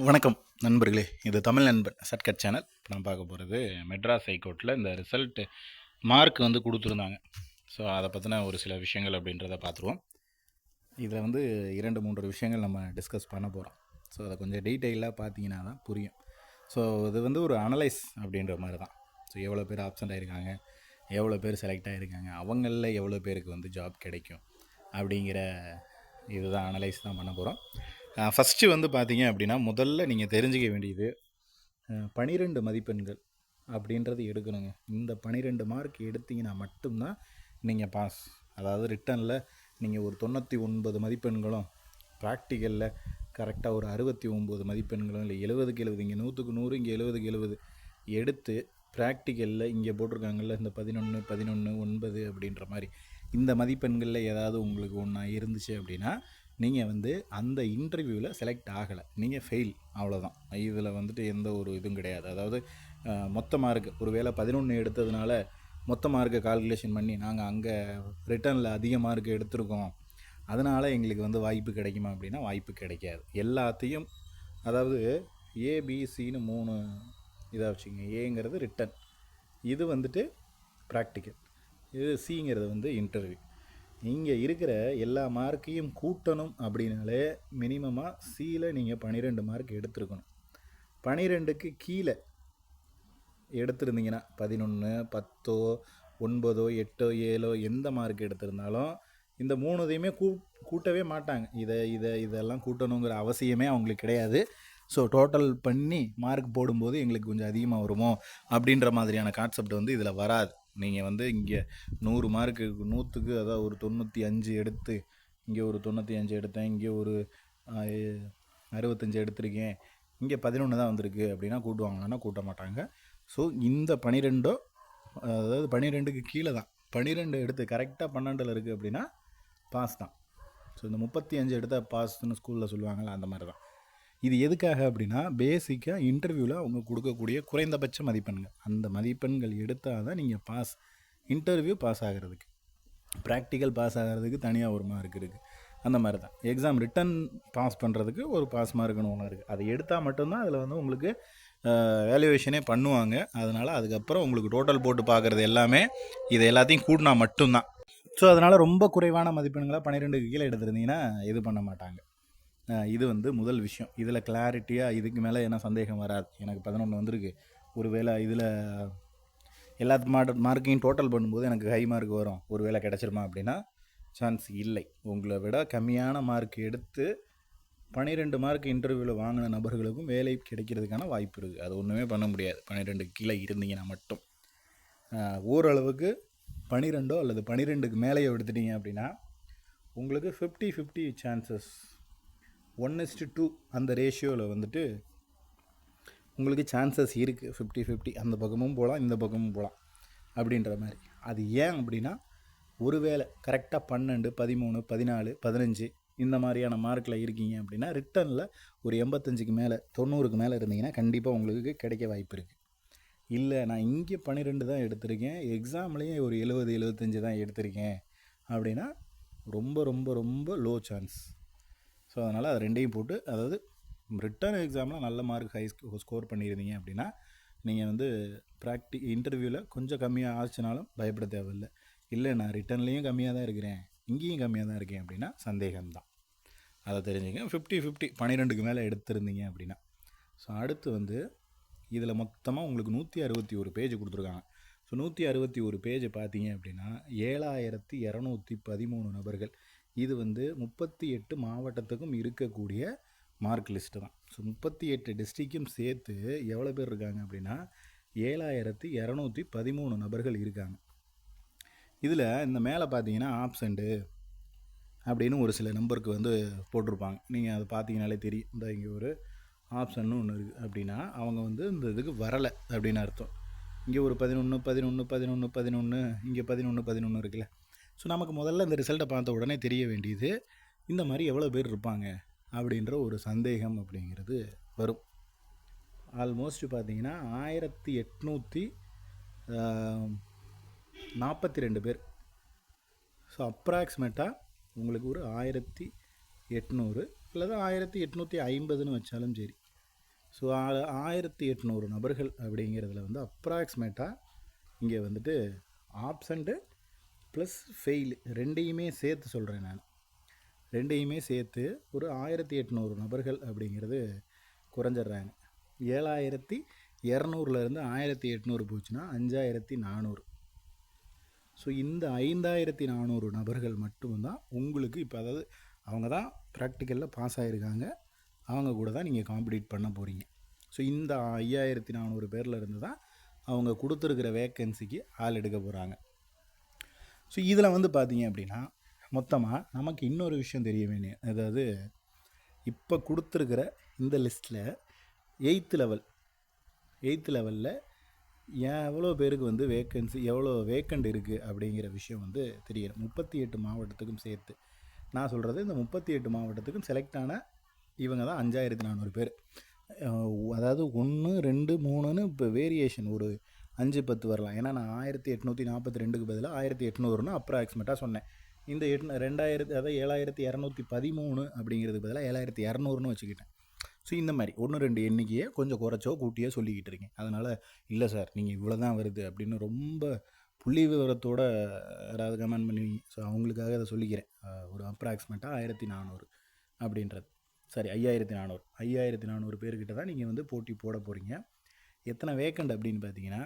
வணக்கம் நண்பர்களே, இது தமிழ் நண்பன் ஷார்ட்கட் சேனல். இப்போ நான் பார்க்க போகிறது மெட்ராஸ் ஹைகோர்ட்டில் இந்த ரிசல்ட்டு மார்க் வந்து கொடுத்துருந்தாங்க. ஸோ அதை பற்றின ஒரு சில விஷயங்கள் அப்படின்றத பார்த்துருவோம். இதில் வந்து 2-3 விஷயங்கள் நம்ம டிஸ்கஸ் பண்ண போகிறோம். ஸோ அதை கொஞ்சம் டீட்டெயிலாக பார்த்தீங்கன்னா தான் புரியும். ஸோ இது வந்து ஒரு அனலைஸ் அப்படின்ற மாதிரி தான். ஸோ எவ்வளோ பேர் ஆப்சண்ட் ஆகிருக்காங்க, எவ்வளோ பேர் செலக்ட் ஆகிருக்காங்க, அவங்களில் எவ்வளோ பேருக்கு வந்து ஜாப் கிடைக்கும் அப்படிங்கிற இதுதான் அனலைஸ் தான் பண்ண போகிறோம். ஃபஸ்ட்டு வந்து பார்த்தீங்க அப்படின்னா, முதல்ல நீங்கள் தெரிஞ்சுக்க வேண்டியது 12 மதிப்பெண்கள் அப்படின்றது எடுக்கணுங்க. இந்த 12 மார்க் எடுத்தீங்கன்னா மட்டும்தான் நீங்கள் பாஸ். அதாவது ரிட்டனில் நீங்கள் ஒரு 99 மதிப்பெண்களும், ப்ராக்டிக்கலில் கரெக்டாக ஒரு 69 மதிப்பெண்களும், இல்லை 70க்கு 70, இங்கே 100க்கு 100, இங்கே 70க்கு 70 எடுத்து ப்ராக்டிக்கலில் இங்கே போட்டிருக்காங்கல்ல இந்த 11, 11, 9 அப்படின்ற மாதிரி இந்த மதிப்பெண்களில் ஏதாவது உங்களுக்கு ஒன்றா இருந்துச்சு அப்படின்னா நீங்கள் வந்து அந்த இன்டர்வியூவில் செலக்ட் ஆகலை, நீங்கள் ஃபெயில், அவ்வளோதான். இதில் வந்துட்டு எந்த ஒரு இதுவும் கிடையாது. அதாவது மொத்த மார்க் ஒரு வேளை 11 எடுத்ததுனால மொத்த மார்க்கை கால்குலேஷன் பண்ணி நாங்கள் அங்கே ரிட்டனில் அதிக மார்க் எடுத்திருக்கோம், அதனால் எங்களுக்கு வந்து வாய்ப்பு கிடைக்குமா அப்படின்னா வாய்ப்பு கிடைக்காது. எல்லாத்தையும் அதாவது ஏபிசின்னு 3 இதாக வச்சுங்க. ஏங்கிறது ரிட்டன், இது வந்துட்டு ப்ராக்டிக்கல், இது சிங்கிறது வந்து இன்டர்வியூ. இங்கே இருக்கிற எல்லா மார்க்கையும் கூட்டணும் அப்படின்னாலே மினிமமாக சியில் நீங்கள் 12 மார்க் எடுத்துருக்கணும். 12க்கு கீழே எடுத்திருந்தீங்கன்னா 11, 10, 9, 8, 7 எந்த மார்க் எடுத்திருந்தாலும் இந்த 3தையுமே கூட்டவே மாட்டாங்க. இதெல்லாம் கூட்டணுங்கிற அவசியமே அவங்களுக்கு கிடையாது. ஸோ டோட்டல் பண்ணி மார்க் போடும்போது எங்களுக்கு கொஞ்சம் அதிகமாக வருமோ அப்படின்ற மாதிரியான கான்செப்ட் வந்து இதில் வராது. நீங்கள் வந்து இங்கே 100 மார்க்கு 100க்கு அதாவது ஒரு 95 எடுத்து, இங்கே ஒரு 95 எடுத்தேன், இங்கே ஒரு 65 எடுத்திருக்கேன், இங்கே 11 தான் வந்திருக்கு அப்படின்னா கூட்டுவாங்கன்னா கூட்ட மாட்டாங்க. ஸோ இந்த 12 அதாவது 12க்கு கீழே தான், 12 எடுத்து கரெக்டாக 12ல் இருக்குது அப்படின்னா பாஸ் தான். ஸோ இந்த 35 எடுத்தால் பாஸ்ன்னு ஸ்கூலில் சொல்லுவாங்கள்ல, அந்த மாதிரி தான். இது எதுக்காக அப்படின்னா பேசிக்காக இன்டர்வியூவில் அவங்க கொடுக்கக்கூடிய குறைந்தபட்ச மதிப்பெண்கள், அந்த மதிப்பெண்கள் எடுத்தால் தான் நீங்கள் பாஸ். இன்டர்வியூ பாஸ் ஆகிறதுக்கு, ப்ராக்டிக்கல் பாஸ் ஆகிறதுக்கு தனியாக ஒரு மார்க் இருக்குது. அந்த மாதிரி தான் எக்ஸாம் ரிட்டன் பாஸ் பண்ணுறதுக்கு ஒரு பாஸ் மார்க்குன்னு ஒன்று இருக்குது. அதை எடுத்தால் மட்டும்தான் அதில் வந்து உங்களுக்கு வேல்யூவேஷனே பண்ணுவாங்க. அதனால் அதுக்கப்புறம் உங்களுக்கு டோட்டல் போட்டு பார்க்குறது எல்லாமே இது எல்லாத்தையும் கூட்டினா மட்டும்தான். ஸோ அதனால் ரொம்ப குறைவான மதிப்பெண்களாக 12க்கு கீழே எடுத்துருந்தீங்கன்னா இது பண்ண மாட்டாங்க. இது வந்து முதல் விஷயம். இதில் கிளாரிட்டியாக இதுக்கு மேலே என்ன சந்தேகம் வராது. எனக்கு 11 வந்திருக்கு, ஒரு வேளை இதில் எல்லா மார்க்கையும் டோட்டல் பண்ணும்போது எனக்கு ஹை மார்க் வரும், ஒரு வேளை கிடச்சிருமா அப்படின்னா சான்ஸ் இல்லை. உங்களை விட கம்மியான மார்க் எடுத்து 12 மார்க் இன்டர்வியூவில் வாங்கின நபர்களுக்கும் வேலை கிடைக்கிறதுக்கான வாய்ப்பு இருக்குது. அது ஒன்றுமே பண்ண முடியாது 12க்கு கீழே இருந்தீங்கன்னா மட்டும். ஓரளவுக்கு 12 அல்லது 12க்கு மேலேயே எடுத்துட்டீங்க அப்படின்னா உங்களுக்கு 50-50 சான்சஸ், 1:2 அந்த ரேஷியோவில் வந்துட்டு உங்களுக்கு சான்சஸ் இருக்குது. 50-50 அந்த பக்கமும் போகலாம், இந்த பக்கமும் போகலாம் அப்படின்ற மாதிரி. அது ஏன் அப்படின்னா ஒருவேளை கரெக்டாக 12, 13, 14, 15 இந்த மாதிரியான மார்க்கில் இருக்கீங்க அப்படின்னா ரிட்டனில் ஒரு 85க்கு மேலே 90க்கு மேலே இருந்தீங்கன்னா கண்டிப்பாக உங்களுக்கு கிடைக்க வாய்ப்பு இருக்குது. இல்லை நான் இங்கே 12 தான் எடுத்திருக்கேன், எக்ஸாம்லேயும் ஒரு 70-75 தான் எடுத்திருக்கேன் அப்படின்னா ரொம்ப ரொம்ப ரொம்ப லோ சான்ஸ். ஸோ அதனால் அது ரெண்டையும் போட்டு, அதாவது ரிட்டன் எக்ஸாமில் நல்ல மார்க் ஹை ஸ்கோர் பண்ணியிருந்தீங்க அப்படின்னா நீங்கள் வந்து இன்டர்வியூவில் கொஞ்சம் கம்மியாக ஆச்சுனாலும் பயப்பட தேவையில்லை. இல்லை நான் ரிட்டன்லேயும் கம்மியாக தான் இருக்கிறேன், இங்கேயும் கம்மியாக தான் இருக்கேன் அப்படின்னா சந்தேகம்தான். அதை தெரிஞ்சுங்க. 50-50 12க்கு மேலே எடுத்திருந்தீங்க அப்படின்னா. ஸோ அடுத்து வந்து இதில் மொத்தமாக உங்களுக்கு 161 பேஜ் கொடுத்துருக்காங்க. ஸோ 161 பேஜ் பார்த்தீங்க அப்படின்னா 7213 நபர்கள். இது வந்து 38 மாவட்டத்துக்கும் இருக்கக்கூடிய மார்க் லிஸ்ட்டு தான். ஸோ 38 டிஸ்ட்ரிக்டும் சேர்த்து எவ்வளோ பேர் இருக்காங்க அப்படின்னா 7213 நபர்கள் இருக்காங்க. இதில் இந்த மேலே பார்த்தீங்கன்னா ஆப்சண்ட்டு அப்படின்னு ஒரு சில நம்பருக்கு வந்து போட்டிருப்பாங்க. நீங்கள் அதை பார்த்தீங்கனாலே தெரியும். இந்த இங்கே ஒரு ஆப்ஷன்னு ஒன்று இருக்குது அப்படின்னா அவங்க வந்து இந்த இதுக்கு வரலை அப்படின்னு அர்த்தம். இங்கே ஒரு 11, 11, 11, 11, இங்கே 11, 11 இருக்குல்ல. ஸோ நமக்கு முதல்ல இந்த ரிசல்ட்டை பார்த்த உடனே தெரிய வேண்டியது இந்த மாதிரி எவ்வளோ பேர் இருப்பாங்க அப்படின்ற ஒரு சந்தேகம் அப்படிங்கிறது வரும். ஆல்மோஸ்ட் பார்த்தீங்கன்னா 1842 பேர். ஸோ அப்ராக்சிமேட்டாக உங்களுக்கு ஒரு 1800 அல்லது 1850ன்னு வச்சாலும் சரி, ஸோ 1800 நபர்கள் அப்படிங்கிறதுல வந்து அப்ராக்சிமேட்டாக இங்கே வந்துட்டு ஆப்சண்ட்டு ப்ளஸ் ஃபெயில் ரெண்டையுமே சேர்த்து சொல்கிறேன் நான். ரெண்டையுமே சேர்த்து ஒரு 1800 நபர்கள் அப்படிங்கிறது குறைஞ்சிட்றாங்க. 7200லேருந்து 1800 போச்சுன்னா 5400. ஸோ இந்த 5400 நபர்கள் மட்டும்தான் உங்களுக்கு இப்போ, அதாவது அவங்க தான் ப்ராக்டிக்கலில் பாஸ் ஆகிருக்காங்க, அவங்க கூட தான் நீங்கள் காம்படிட் பண்ண போகிறீங்க. ஸோ இந்த 5400 பேரில் இருந்து தான் அவங்க கொடுத்துருக்கிற வேக்கன்சிக்கு ஆள் எடுக்க போகிறாங்க. ஸோ இதில் வந்து பார்த்தீங்க அப்படின்னா மொத்தமாக நமக்கு இன்னொரு விஷயம் தெரிய வேண்டிய, அதாவது இப்போ கொடுத்துருக்கிற இந்த லிஸ்ட்டில் 8th லெவலில் எவ்வளோ பேருக்கு வந்து வேக்கன்சி, எவ்வளோ வேக்கண்ட் இருக்குது அப்படிங்கிற விஷயம் வந்து தெரியணும். 38 மாவட்டத்துக்கும் சேர்த்து நான் சொல்கிறது, இந்த 38 மாவட்டத்துக்கும் செலக்ட் ஆன இவங்க தான் 5400 பேர். அதாவது 1 2 3ன்னு இப்போ வேரியேஷன் ஒரு 5-10 வரலாம். ஏன்னா நான் 1842க்கு பதிலாக 1800ன்னு அப்ராக்சிமேட்டாக சொன்னேன். இந்த 2000, அதாவது 7213 அப்படிங்கிறதுக்கு பதிலாக 7200ன்னு வச்சுக்கிட்டேன். ஸோ இந்த மாதிரி 1-2 எண்ணிக்கையை கொஞ்சம் குறைச்சோ கூட்டியோ சொல்லிக்கிட்டு இருக்கேன். அதனால் இல்லை சார் நீங்கள் இவ்வளோ தான் வருது அப்படின்னு ரொம்ப புள்ளி விவரத்தோடு யாராவது கமெண்ட் பண்ணுவீங்க. ஸோ அவங்களுக்காக அதை சொல்லிக்கிறேன். ஒரு அப்ராக்சிமேட்டாக 1400 அப்படின்றது. சரி, 5400 பேர்கிட்ட தான் நீங்கள் வந்து போட்டி போட போகிறீங்க. எத்தனை வேக்கண்ட் அப்படின்னு பார்த்தீங்கன்னா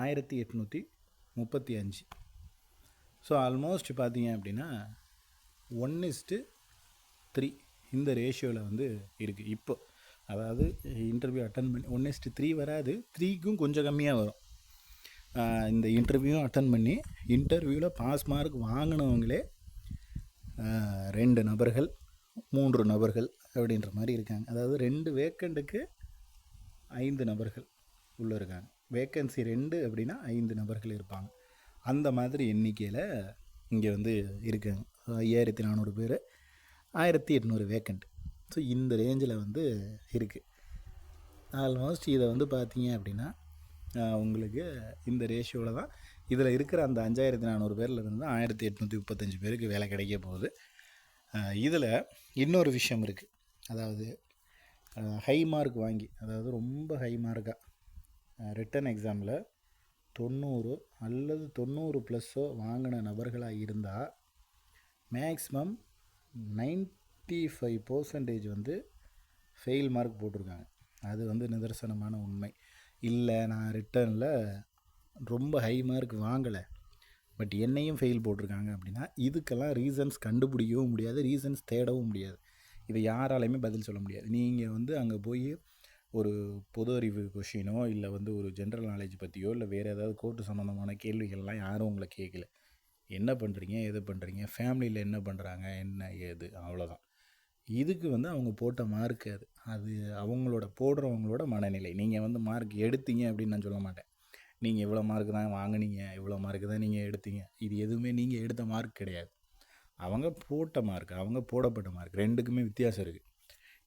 1835. ஸோ ஆல்மோஸ்ட் பார்த்தீங்க அப்படின்னா 1:3 இந்த ரேஷியோவில் வந்து இருக்குது இப்போ. அதாவது இன்டர்வியூ அட்டன் பண்ணி 1:3 வராது, 3க்கும் கொஞ்சம் கம்மியாக வரும். இந்த இன்டர்வியூவும் அட்டன் பண்ணி இன்டர்வியூவில் பாஸ் மார்க் வாங்கினவங்களே 2 நபர்கள் 3 நபர்கள் அப்படின்ற மாதிரி இருக்காங்க. அதாவது 2 வேக்கண்ட்டுக்கு 5 நபர்கள் உள்ளே இருக்காங்க. வேக்கன்சி 2 அப்படின்னா 5 நபர்கள் இருப்பாங்க. அந்த மாதிரி எண்ணிக்கையில் இங்கே வந்து இருக்காங்க. 5400 பேர், 1800 வேக்கண்ட். ஸோ இந்த ரேஞ்சில் வந்து இருக்குது. ஆல்மோஸ்ட் இதை வந்து பார்த்தீங்க அப்படின்னா உங்களுக்கு இந்த ரேஷியோவில் தான் இதில் இருக்கிற அந்த 5400 பேரில் இருந்து 1835 பேருக்கு வேலை கிடைக்க போகுது. இதில் இன்னொரு விஷயம் இருக்குது. அதாவது ஹை மார்க் வாங்கி, அதாவது ரொம்ப ஹை மார்க்காக ரிட்டன் எக்ஸாமில் 90 அல்லது 90+ வாங்கின நபர்களாக இருந்தால் மேக்ஸிமம் 95% வந்து ஃபெயில் மார்க் போட்டிருக்காங்க. அது வந்து நிதர்சனமான உண்மை. இல்லை நான் ரிட்டனில் ரொம்ப ஹை மார்க் வாங்கலை பட் என்னையும் ஃபெயில் போட்டிருக்காங்க அப்படின்னா இதுக்கெல்லாம் ரீசன்ஸ் கண்டுபிடிக்கவும் முடியாது, ரீசன்ஸ் தேடவும் முடியாது. இதை யாராலையுமே பதில் சொல்ல முடியாது. நீங்கள் வந்து அங்கே போய் ஒரு பொது அறிவு கொஷினோ இல்லை வந்து ஒரு ஜென்ரல் நாலேஜ் பற்றியோ இல்லை வேறு ஏதாவது கோர்ட்டு சம்மந்தமான கேள்விகள்லாம் யாரும் உங்களை கேட்கல. என்ன பண்ணுறீங்க, எது பண்ணுறீங்க, ஃபேமிலியில் என்ன பண்ணுறாங்க, என்ன ஏது, அவ்வளோதான். இதுக்கு வந்து அவங்க போட்ட மார்க் அது அவங்களோட போடுறவங்களோட மனநிலை. நீங்கள் வந்து மார்க் எடுத்தீங்க அப்படின்னு நான் சொல்ல மாட்டேன். நீங்கள் இவ்வளோ மார்க் தான் வாங்கினீங்க, இவ்வளோ மார்க் தான் நீங்கள் எடுத்தீங்க, இது எதுவுமே நீங்கள் எடுத்த மார்க் கிடையாது. அவங்க போட்ட மார்க், அவங்க போடப்பட்ட மார்க், ரெண்டுக்குமே வித்தியாசம் இருக்குது.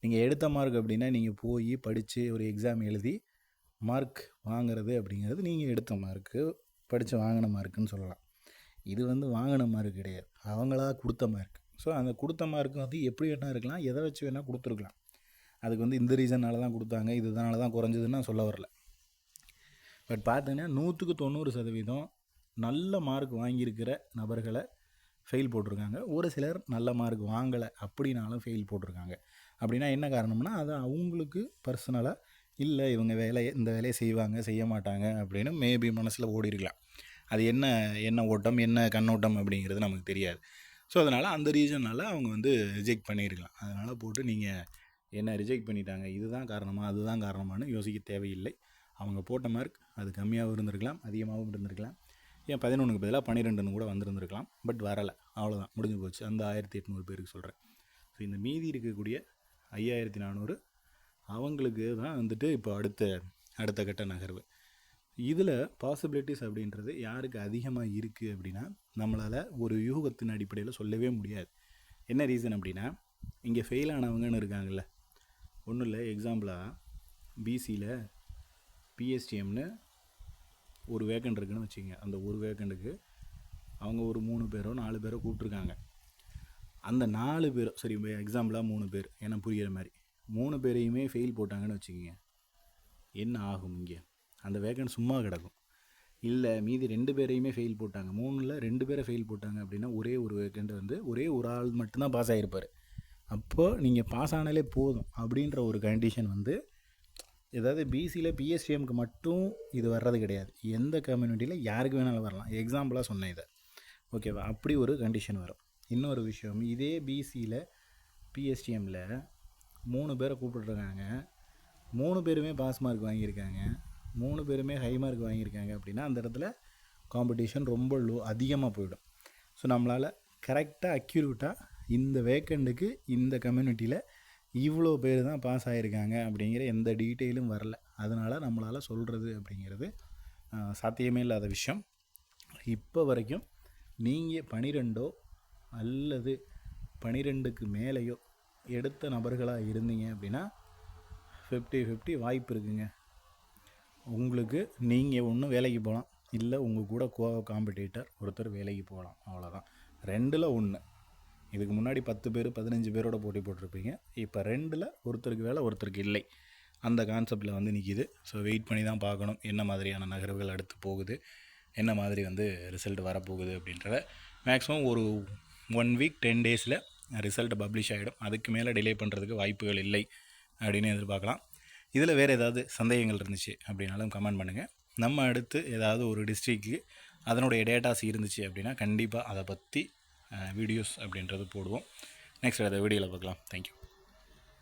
நீங்கள் எடுத்த மார்க் அப்படின்னா நீங்கள் போய் படித்து ஒரு எக்ஸாம் எழுதி மார்க் வாங்கிறது அப்படிங்கிறது நீங்கள் எடுத்த மார்க்கு, படித்து வாங்கின மார்க்குன்னு சொல்லலாம். இது வந்து வாங்கின மார்க் கிடையாது, அவங்களா கொடுத்த மார்க். ஸோ அந்த கொடுத்த மார்க்கு வந்து எப்படி வேணால் இருக்கலாம், எதை வச்சு வேணால் கொடுத்துருக்கலாம். அதுக்கு வந்து இந்த ரீசனால் தான் கொடுத்தாங்க, இதனால தான் குறைஞ்சதுன்னு நான் சொல்ல வரல. பட் பார்த்தீங்கன்னா 100க்கு 90% நல்ல மார்க் வாங்கியிருக்கிற நபர்களை ஃபெயில் போட்டிருக்காங்க. ஒரு சிலர் நல்ல மார்க் வாங்கலை அப்படின்னாலும் ஃபெயில் போட்டிருக்காங்க. அப்படின்னா என்ன காரணம்னா அது அவங்களுக்கு பர்சனலாக இல்லை இவங்க இந்த வேலையை செய்வாங்க செய்ய மாட்டாங்க அப்படின்னு மேபி மனசில் ஓடி இருக்கலாம். அது என்ன ஓட்டம் என்ன கண்ணோட்டம் அப்படிங்கிறது நமக்கு தெரியாது. ஸோ அதனால் அந்த ரீசனால் அவங்க வந்து ரிஜெக்ட் பண்ணியிருக்கலாம். அதனால் போட்டு நீங்கள் என்ன ரிஜெக்ட் பண்ணிட்டாங்க, இதுதான் காரணமாக அதுதான் காரணமானு யோசிக்க தேவையில்லை. அவங்க போட்ட மார்க் அது கம்மியாகவும் இருந்திருக்கலாம், அதிகமாகவும் இருந்திருக்கலாம். ஏன் 11க்கு பதிலாக 12ன்னு கூட வந்திருந்துருக்கலாம். பட் வரலை, அவ்வளோதான், முடிஞ்சு போச்சு. அந்த 1800 பேருக்கு சொல்கிறேன். ஸோ இந்த மீதி இருக்கக்கூடிய 5400 அவங்களுக்கு தான் வந்துட்டு இப்போ அடுத்த கட்ட நகர்வு. இதில் பாசிபிலிட்டிஸ் அப்படின்றது யாருக்கு அதிகமாக இருக்குது அப்படின்னா நம்மளால் ஒரு யூகத்தின் அடிப்படையில் சொல்லவே முடியாது. என்ன ரீசன் அப்படின்னா இங்கே ஃபெயில் ஆனவங்கன்னு இருக்காங்கல்ல, ஒன்றும் இல்லை. எக்ஸாம்பிளாக பிசியில் பிஎஸ்டிஎம்னு ஒரு வேக்கண்ட் இருக்குன்னு வச்சுக்கோங்க. அந்த ஒரு வேக்கண்ட்டுக்கு அவங்க ஒரு 3 பேரோ 4 பேரோ கூப்பிட்ருக்காங்க. அந்த 4 பேரோ, சரி எக்ஸாம்பிளாக 3 பேர், ஏன்னா புரிகிற மாதிரி 3 பேரையுமே ஃபெயில் போட்டாங்கன்னு வச்சுக்கோங்க, என்ன ஆகும்? இங்கே அந்த வேக்கன்ட் சும்மா கிடக்கும். இல்லை மீதி 2 பேரையுமே ஃபெயில் போட்டாங்க, 3ல் 2 பேரை ஃபெயில் போட்டாங்க அப்படின்னா ஒரே ஒரு வேக்கண்ட் வந்து ஒரே ஒரு ஆள் மட்டும்தான் பாஸ் ஆகிருப்பார். அப்போது நீங்கள் பாஸ் ஆனாலே போதும் அப்படின்ற ஒரு கண்டிஷன் வந்து, ஏதாவது பிசியில் பிஎஸ்டிஎம்க்கு மட்டும் இது வர்றது கிடையாது, எந்த கம்யூனிட்டியில் யாருக்கு வேணாலும் வரலாம். எக்ஸாம்பிளாக சொன்னேன் இதை, ஓகேவா? அப்படி ஒரு கண்டிஷன் வரும். இன்னொரு விஷயம், இதே பிசியில் பிஎஸ்டிஎம்மில் 3 பேரை கூப்பிட்ருக்காங்க, 3 பேருமே பாஸ் மார்க் வாங்கியிருக்காங்க, 3 பேருமே ஹை மார்க் வாங்கியிருக்காங்க அப்படின்னா அந்த இடத்துல காம்படிஷன் ரொம்ப அதிகமாக போயிடும். ஸோ நம்மளால் கரெக்டாக அக்யூரேட்டாக இந்த வேக்கண்டுக்கு இந்த கம்யூனிட்டியில் இவ்வளோ பேர் தான் பாஸ் ஆகியிருக்காங்க அப்படிங்கிற எந்த டீட்டெயிலும் வரல. அதனால் நம்மளால் சொல்கிறது அப்படிங்கிறது சாத்தியமே இல்லாத விஷயம். இப்போ வரைக்கும் நீங்கள் 12 அல்லது 12க்கு மேலேயோ எடுத்த நபர்களாக இருந்தீங்க அப்படின்னா 50-50 வாய்ப்பு இருக்குங்க. உங்களுக்கு நீங்கள் ஒன்று வேலைக்கு போகலாம், இல்லை உங்கள் கூட காம்படிட்டர் ஒருத்தர் வேலைக்கு போகலாம், அவ்வளோதான். 2ல் 1. இதுக்கு முன்னாடி 10 பேர் 15 பேரோட போட்டி போட்டிருப்பீங்க, இப்போ 2ல் ஒருத்தருக்கு வேலை ஒருத்தருக்கு இல்லை, அந்த கான்செப்டில் வந்து நிற்கிது. ஸோ வெயிட் பண்ணி தான் பார்க்கணும் என்ன மாதிரியான நகர்வுகள் அடுத்து போகுது, என்ன மாதிரி வந்து ரிசல்ட் வரப்போகுது அப்படின்றத. மேக்ஸிமம் ஒரு 1 வீக் 10 டேஸில் ரிசல்ட் பப்ளிஷ் ஆகிடும். அதுக்கு மேலே டிலே பண்ணுறதுக்கு வாய்ப்புகள் இல்லை அப்படின்னு எதிர்பார்க்கலாம். இதில் வேறு ஏதாவது சந்தேகங்கள் இருந்துச்சு அப்படின்னாலும் கமெண்ட் பண்ணுங்கள். நம்ம அடுத்து ஏதாவது ஒரு டிஸ்ட்ரிக்ட்டுக்கு அதனுடைய டேட்டாஸ் இருந்துச்சு அப்படின்னா கண்டிப்பாக அதை பற்றி வீடியோஸ் அப்படின்றது போடுவோம். நெக்ஸ்ட் அதை வீடியோவில் பார்க்கலாம். தேங்க்யூ.